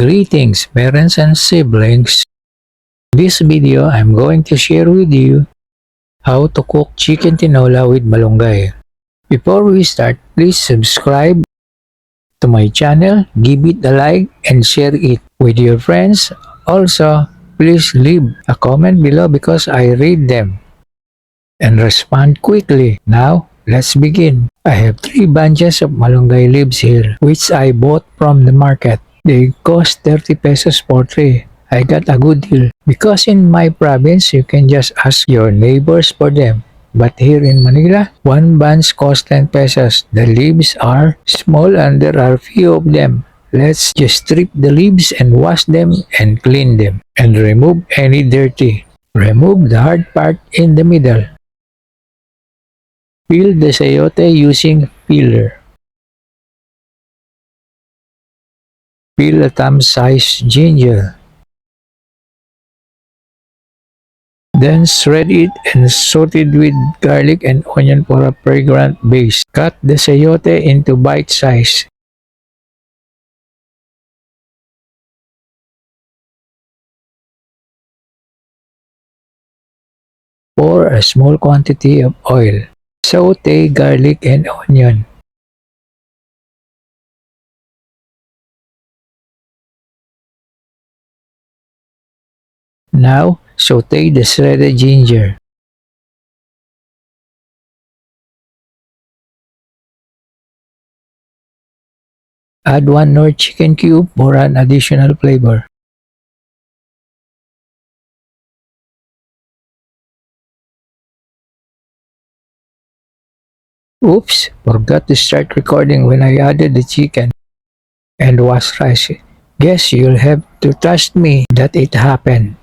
Greetings parents and siblings. In this video, I'm going to share with you how to cook chicken tinola with malunggay. Before we start, please subscribe to my channel, give it a like, and share it with your friends. Also, please leave a comment below because I read them and respond quickly. Now, let's begin. I have 3 bunches of malunggay leaves here, which I bought from the market. They cost 30 pesos for 3. I got a good deal because in my province you can just ask your neighbors for them. But here in Manila, 1 bunch costs 10 pesos. The leaves are small and there are few of them. Let's just strip the leaves and wash them and clean them and remove any dirty. Remove the hard part in the middle. Peel the sayote using peeler. Peel a thumb-sized ginger. Then shred it and saute it with garlic and onion for a fragrant base. Cut the sayote into bite size. Pour a small quantity of oil. Saute garlic and onion. Now, saute the shredded ginger. Add 1 Knorr chicken cube for an additional flavor. Oops, forgot to start recording when I added the chicken and wash rice. Guess you'll have to trust me that it happened.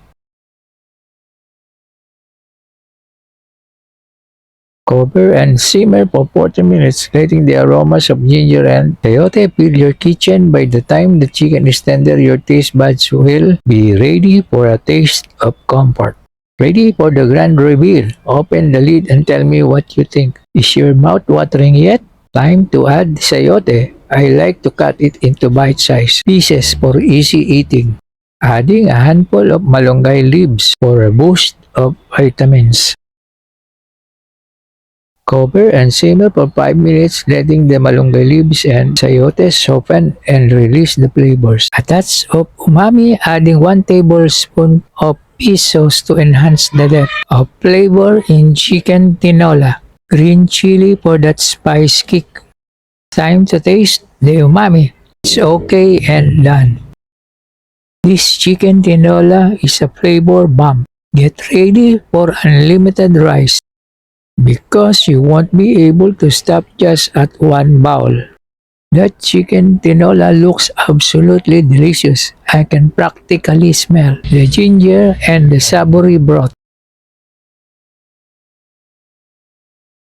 Cover and simmer for 40 minutes, letting the aromas of ginger and sayote fill your kitchen. By the time the chicken is tender, your taste buds will be ready for a taste of comfort. Ready for the grand reveal. Open the lid and tell me what you think. Is your mouth watering yet? Time to add the sayote. I like to cut it into bite-sized pieces for easy eating. Adding a handful of malunggay leaves for a boost of vitamins. Cover and simmer for 5 minutes, letting the malunggay leaves and sayote soften and release the flavors. A touch of umami, adding 1 tablespoon of fish sauce to enhance the depth of flavor in chicken tinola. Green chili for that spice kick. Time to taste the umami. It's okay and done. This chicken tinola is a flavor bomb. Get ready for unlimited rice, because you won't be able to stop just at 1 bowl. That chicken tinola looks absolutely delicious. I can practically smell the ginger and the savory broth.